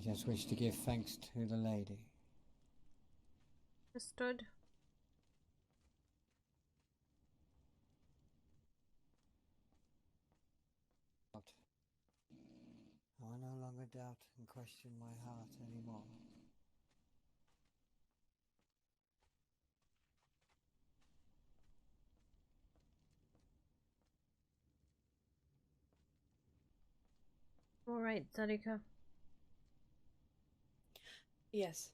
just wish to give thanks to the lady. Understood. I no longer doubt and question my heart anymore. All right, Zarika. Yes.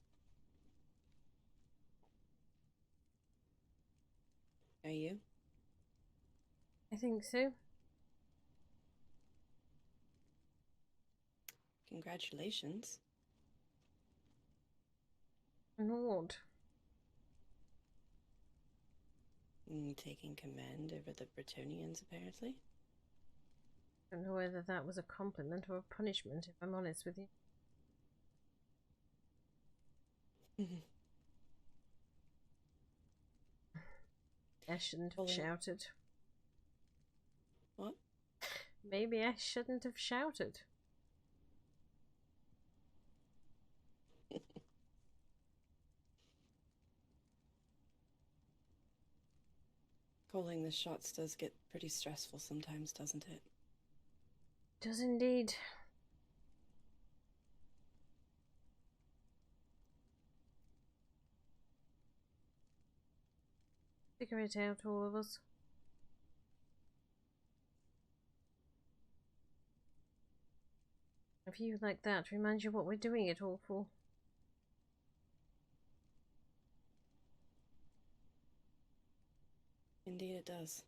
Are you? I think so. Congratulations. And what? Taking command over the Bretonians, apparently. I don't know whether that was a compliment or a punishment, if I'm honest with you. I shouldn't have shouted. What? Maybe I shouldn't have shouted. Calling the shots does get pretty stressful sometimes, doesn't it? Does indeed. Figure it out, all of us. A view like that reminds you what we're doing it all for. Indeed it does.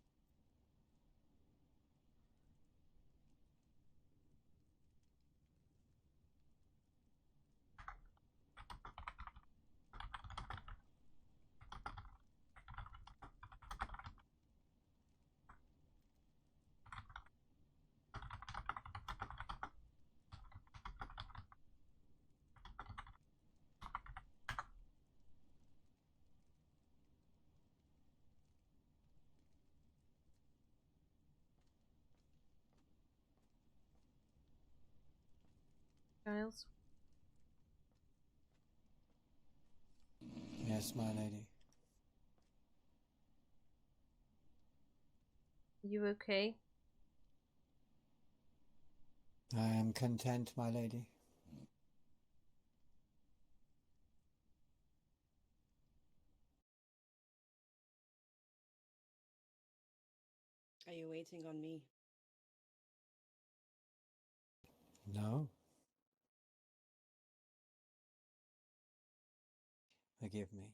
Giles? Yes, my lady. You okay? I am content, my lady. Are you waiting on me? No. Forgive me.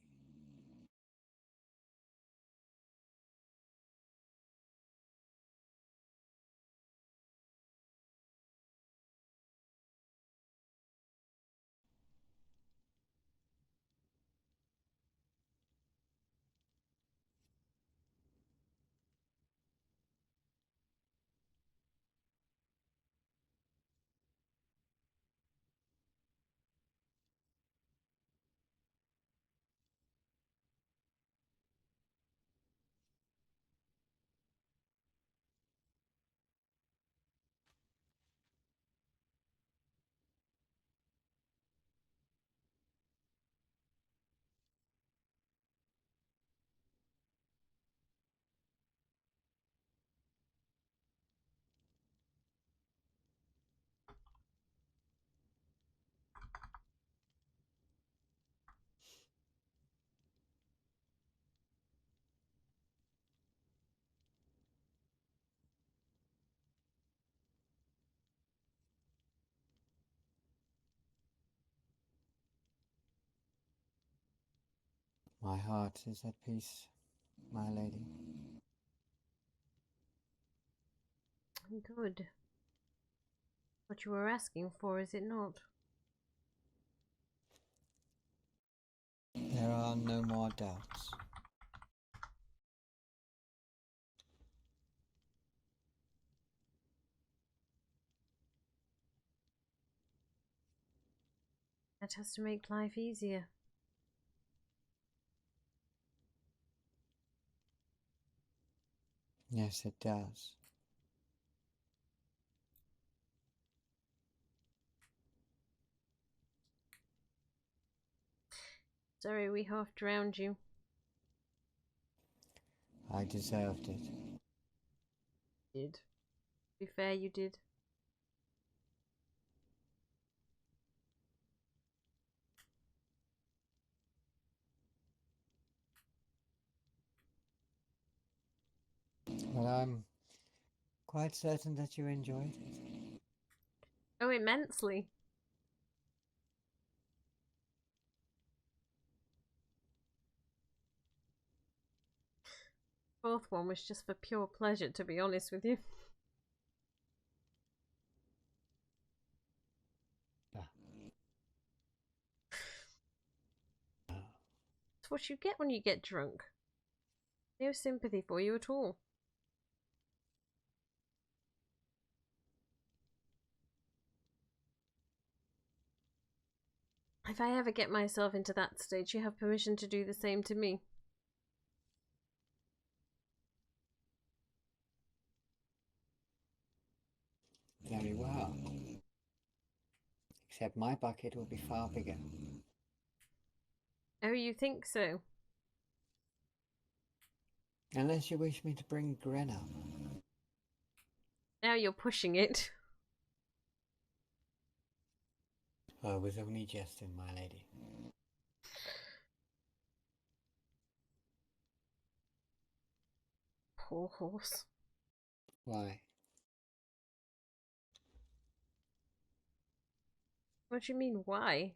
My heart is at peace, my lady. Good. What you were asking for, is it not? There are no more doubts. That has to make life easier. Yes, it does. Sorry we half drowned you. I deserved it. Did. To be fair, you did. Well, I'm quite certain that you enjoyed it. Oh, immensely. Fourth one was just for pure pleasure, to be honest with you. It's what you get when you get drunk. No sympathy for you at all. If I ever get myself into that state, you have permission to do the same to me. Very well. Except my bucket will be far bigger. Oh, you think so? Unless you wish me to bring Gren up. Now you're pushing it. I was only jesting, my lady. Poor horse. Why? What do you mean, why?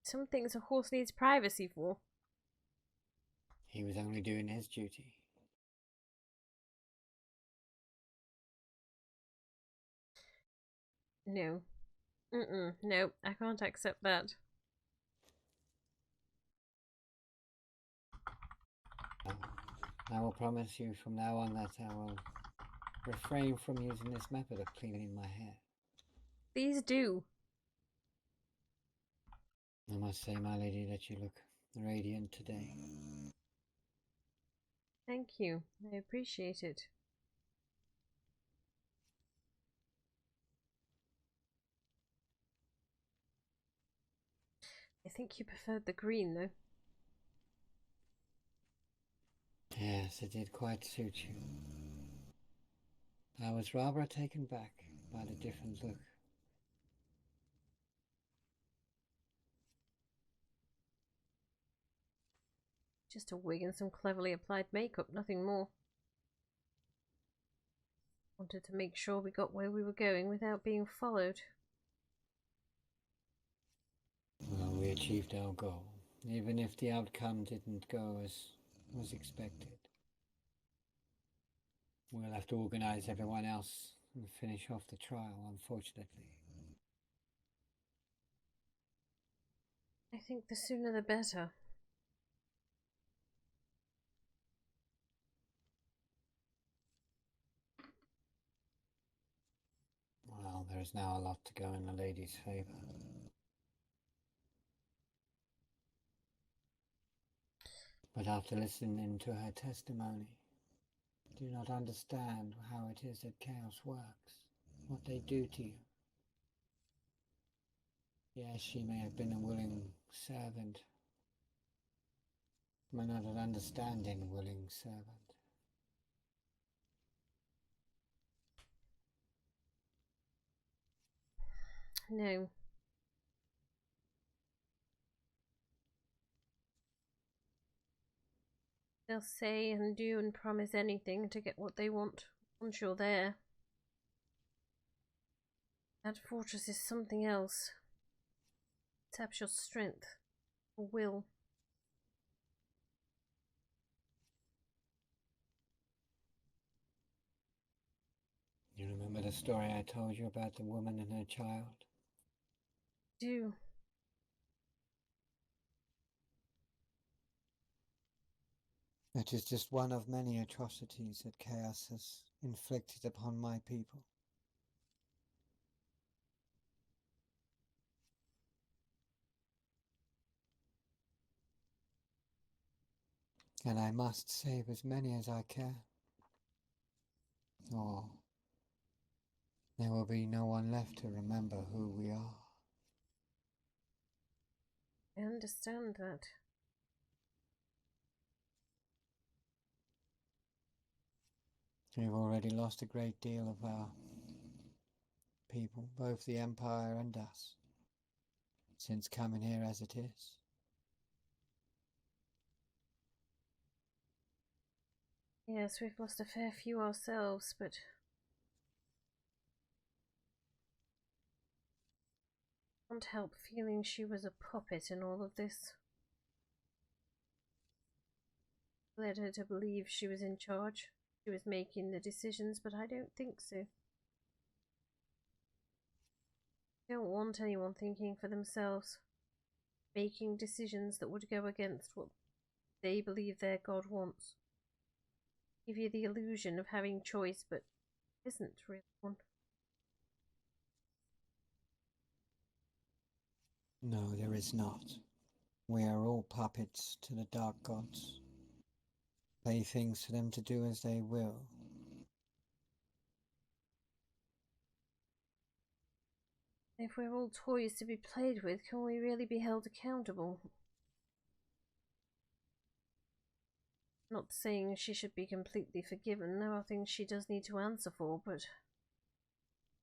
Some things a horse needs privacy for. He was only doing his duty. No. No, I can't accept that. I will promise you from now on that I will refrain from using this method of cleaning my hair. Please do. I must say, my lady, that you look radiant today. Thank you. I appreciate it. I think you preferred the green, though. Yes, it did quite suit you. I was rather taken back by the different look. Just a wig and some cleverly applied makeup, nothing more. Wanted to make sure we got where we were going without being followed. Well, we achieved our goal, even if the outcome didn't go as was expected. We'll have to organize everyone else and finish off the trial, unfortunately. I think the sooner the better. Well, there is now a lot to go in the lady's favour. But after listening to her testimony, I do not understand how it is that chaos works, what they do to you. Yes, she may have been a willing servant, but not an understanding willing servant. No. They'll say and do and promise anything to get what they want once you're there. That fortress is something else. It taps your strength, or will. You remember the story I told you about the woman and her child? Do. It is just one of many atrocities that chaos has inflicted upon my people. And I must save as many as I can, or there will be no one left to remember who we are. I understand that. We've already lost a great deal of our people, both the Empire and us, since coming here as it is. Yes, we've lost a fair few ourselves, but I can't help feeling she was a puppet in all of this. Led her to believe she was in charge. She was making the decisions, but I don't think so. I don't want anyone thinking for themselves, making decisions that would go against what they believe their God wants. Give you the illusion of having choice, but isn't really one. No, there is not. We are all puppets to the dark gods. Playthings for them to do as they will. If we're all toys to be played with, can we really be held accountable? Not saying she should be completely forgiven, there are things she does need to answer for, but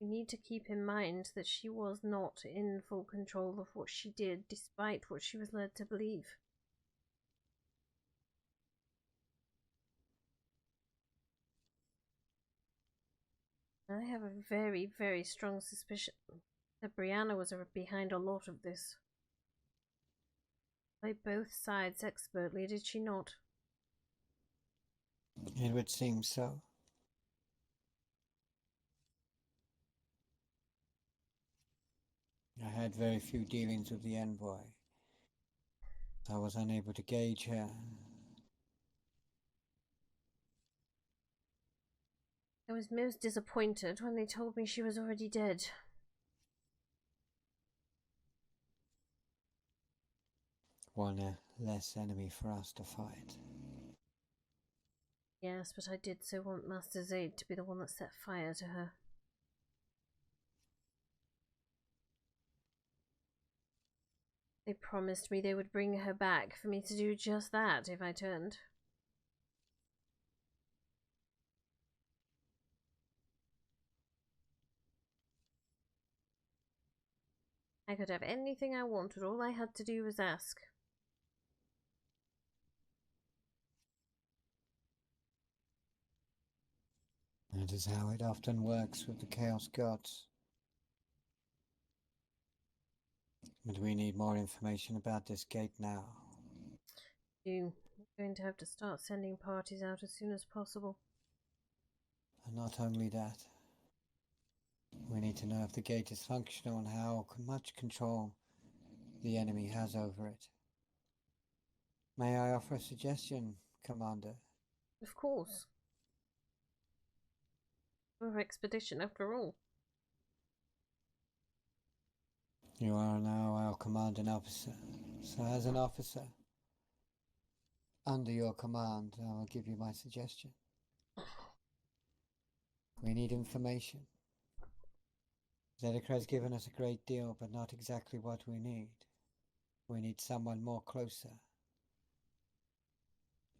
we need to keep in mind that she was not in full control of what she did, despite what she was led to believe. I have a very, very strong suspicion that Brianna was behind a lot of this. Played both sides expertly, did she not? It would seem so. I had very few dealings with the envoy. I was unable to gauge her. I was most disappointed when they told me she was already dead. One less enemy for us to fight. Yes, but I did so want Master Zaid to be the one that set fire to her. They promised me they would bring her back for me to do just that if I turned. I could have anything I wanted, all I had to do was ask. That is how it often works with the Chaos Gods. But we need more information about this gate now. We're going to have to start sending parties out as soon as possible. And not only that, we need to know if the gate is functional and how much control the enemy has over it. May I offer a suggestion, Commander? Of course. Our expedition, after all. You are now our commanding officer, so as an officer, under your command, I will give you my suggestion. We need information. Zedekar has given us a great deal, but not exactly what we need. We need someone more closer.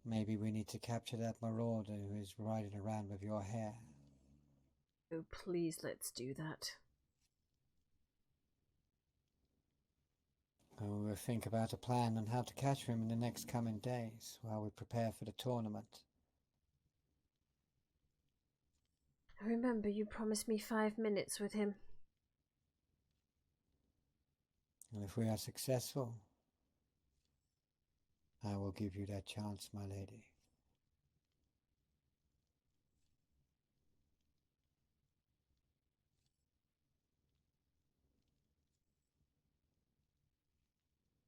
Maybe we need to capture that marauder who is riding around with your hair. Oh, please, let's do that. We'll think about a plan on how to catch him in the next coming days while we prepare for the tournament. Remember, you promised me 5 minutes with him. And if we are successful, I will give you that chance, my lady.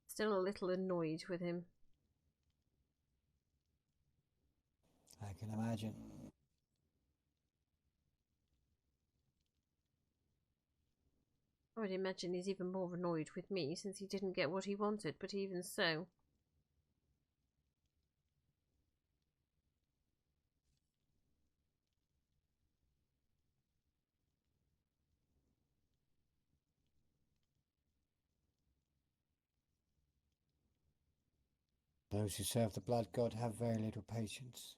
Still a little annoyed with him. I can imagine. I would imagine he's even more annoyed with me since he didn't get what he wanted, but even so. Those who serve the blood god have very little patience,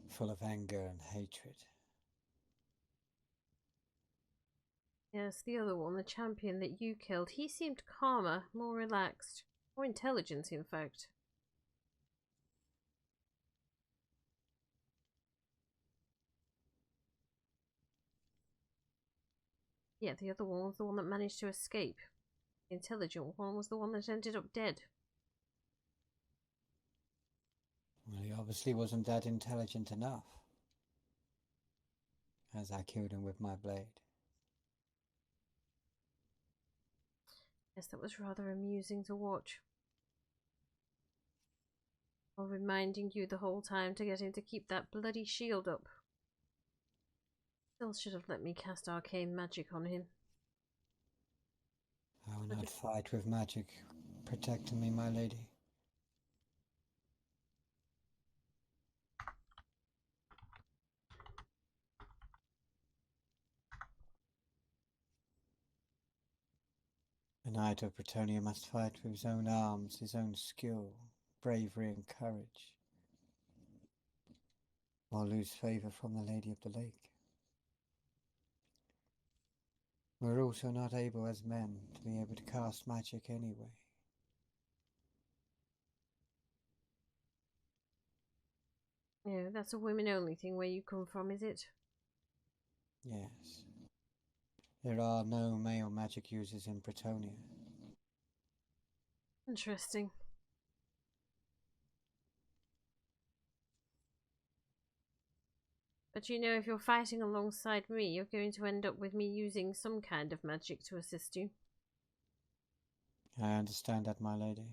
full of anger and hatred. Yes, the other one, the champion that you killed, he seemed calmer, more relaxed, more intelligent, in fact. Yeah, the other one was the one that managed to escape. The intelligent one was the one that ended up dead. Well, he obviously wasn't that intelligent enough, as I killed him with my blade. Yes, that was rather amusing to watch. While reminding you the whole time to get him to keep that bloody shield up. Still should have let me cast arcane magic on him. I will not fight with magic protecting me, my lady. A knight of Bretonia must fight with his own arms, his own skill, bravery and courage, or lose favour from the Lady of the Lake. We're also not able as men to be able to cast magic anyway. Yeah, that's a women-only thing where you come from, is it? Yes. There are no male magic users in Bretonia. Interesting. But you know, if you're fighting alongside me, you're going to end up with me using some kind of magic to assist you. I understand that, my lady.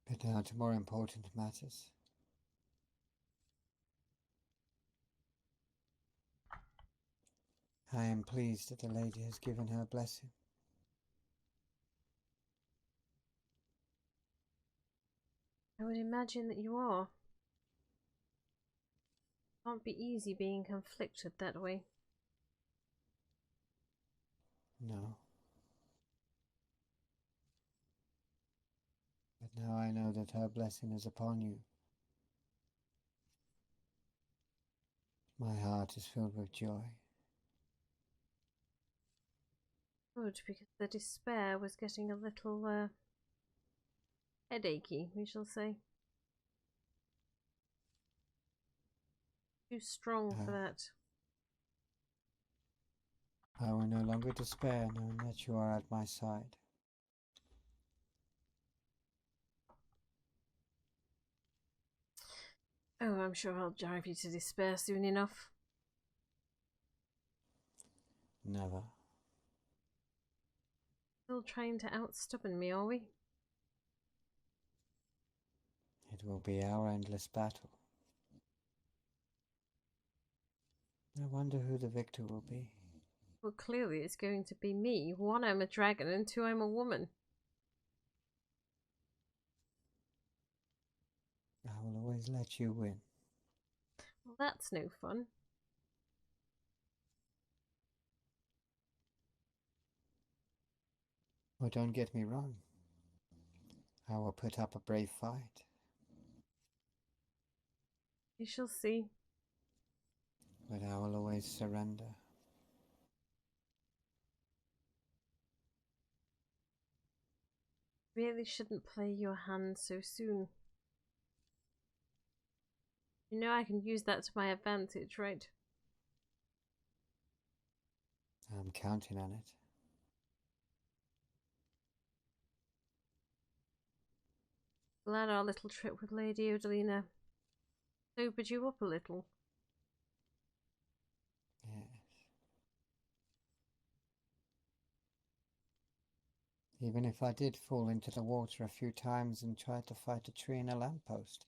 But now to more important matters. I am pleased that the lady has given her blessing. I would imagine that you are. Can't be easy being conflicted that way. No. But now I know that her blessing is upon you. My heart is filled with joy. Good, because the despair was getting a little headachy, we shall say. Too strong for that. I will no longer despair knowing that you are at my side. Oh, I'm sure I'll drive you to despair soon enough. Never. Still trying to outstubborn me, are we? It will be our endless battle. I wonder who the victor will be. Well, clearly it's going to be me. One, I'm a dragon, and two, I'm a woman. I will always let you win. Well, that's no fun. Oh, don't get me wrong. I will put up a brave fight. You shall see. But I will always surrender. Really shouldn't play your hand so soon. You know I can use that to my advantage, right? I'm counting on it. Glad our little trip with Lady Odalina sobered you up a little. Yes. Even if I did fall into the water a few times and try to fight a tree in a lamppost.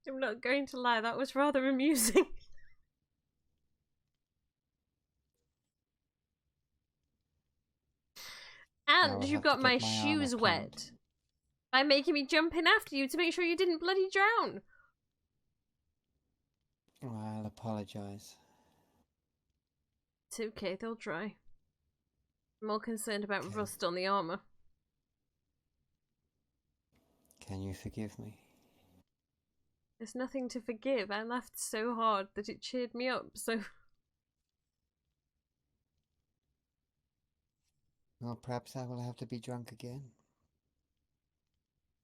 I'm not going to lie, that was rather amusing. And you got my shoes wet by making me jump in after you to make sure you didn't bloody drown. I'll apologize. It's okay, they'll dry. I'm more concerned about Okay. rust on the armor. Can you forgive me? There's nothing to forgive. I laughed so hard that it cheered me up, so... Well, perhaps I will have to be drunk again.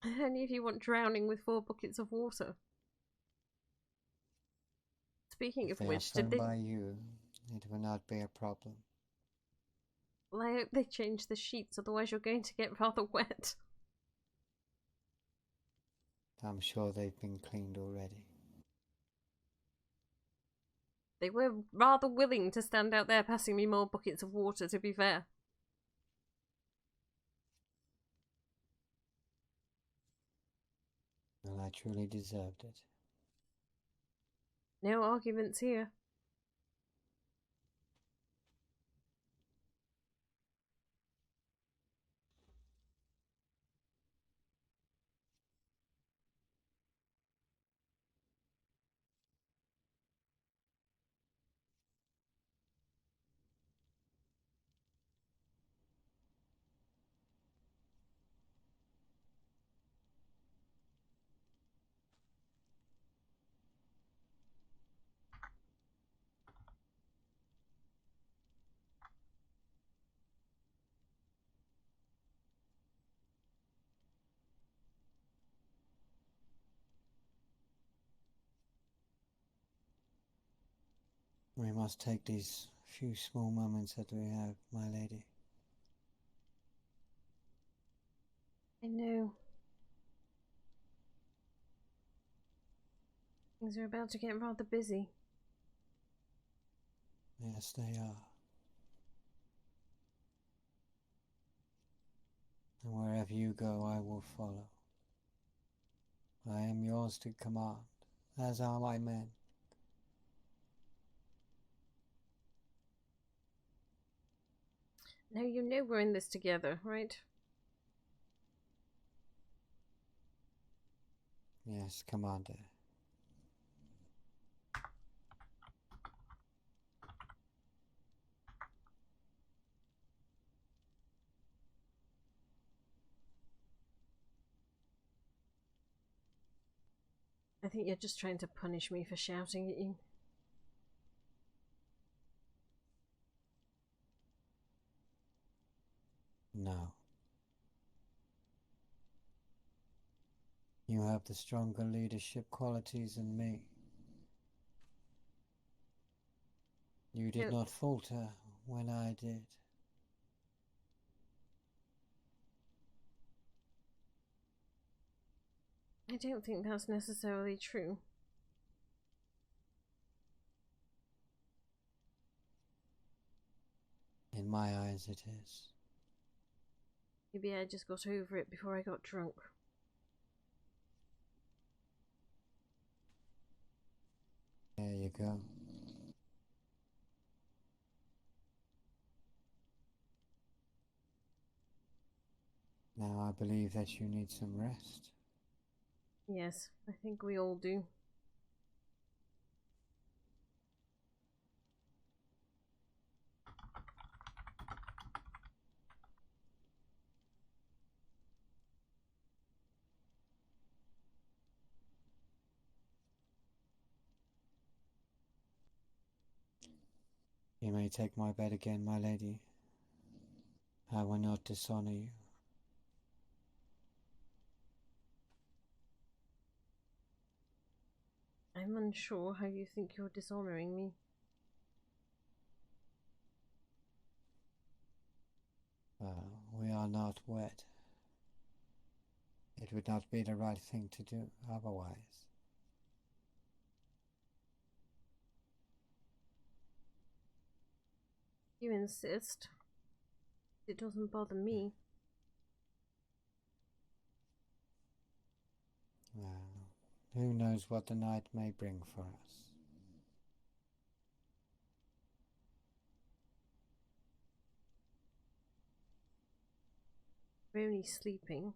Only if you want drowning with 4 buckets of water. Speaking If of they are which, did sung they... by you, it will not be a problem. Well, I hope they change the sheets, otherwise you're going to get rather wet. I'm sure they've been cleaned already. They were rather willing to stand out there passing me more buckets of water, to be fair. Well, I truly deserved it. No arguments here. We must take these few small moments that we have, my lady. I know. Things are about to get rather busy. Yes, they are. And wherever you go, I will follow. I am yours to command, as are my men. Now you know we're in this together, right? Yes, Commander. I think you're just trying to punish me for shouting at you. No. You have the stronger leadership qualities than me. You did No. not falter when I did. I don't think that's necessarily true. In my eyes, it is. Maybe I just got over it before I got drunk. There you go. Now I believe that you need some rest. Yes, I think we all do. You may take my bed again, my lady. I will not dishonor you. I'm unsure how you think you're dishonoring me. We are not wed. It would not be the right thing to do otherwise. You insist. It doesn't bother me. Well, who knows what the night may bring for us. We're only sleeping.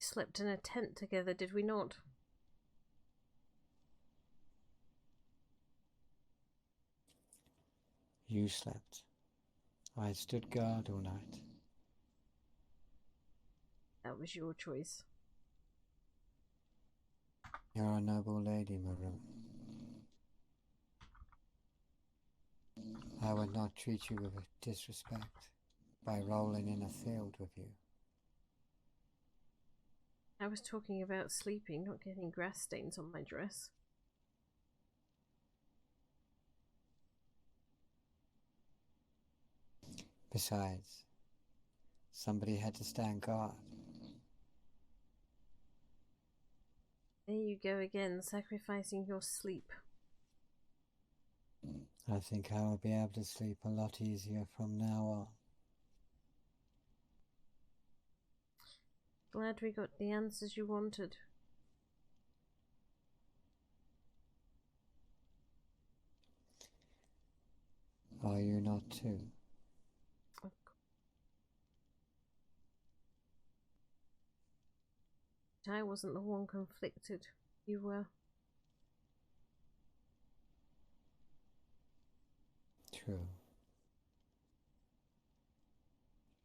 slept in a tent together, did we not? You slept. I stood guard all night. That was your choice. You're a noble lady, Mar'un. I would not treat you with disrespect by rolling in a field with you. I was talking about sleeping, not getting grass stains on my dress. Besides, somebody had to stand guard. There you go again, sacrificing your sleep. I think I will be able to sleep a lot easier from now on. Glad we got the answers you wanted. Are you not too? I wasn't the one conflicted. You were. True.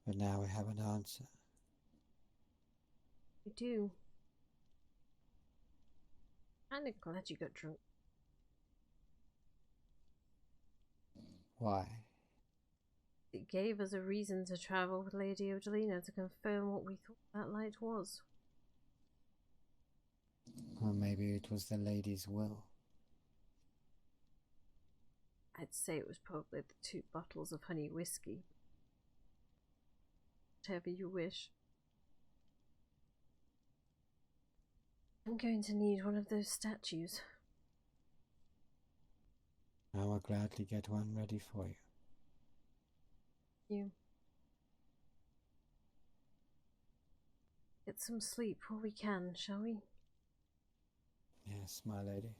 But now we have an answer. We do. I'm glad you got drunk. Why? It gave us a reason to travel with Lady Odelina to confirm what we thought that light was. Or maybe it was the lady's will. I'd say it was probably the 2 bottles of honey whiskey. Whatever you wish. I'm going to need one of those statues. I will gladly get one ready for you. You. Get some sleep while we can, shall we? Yes, my lady.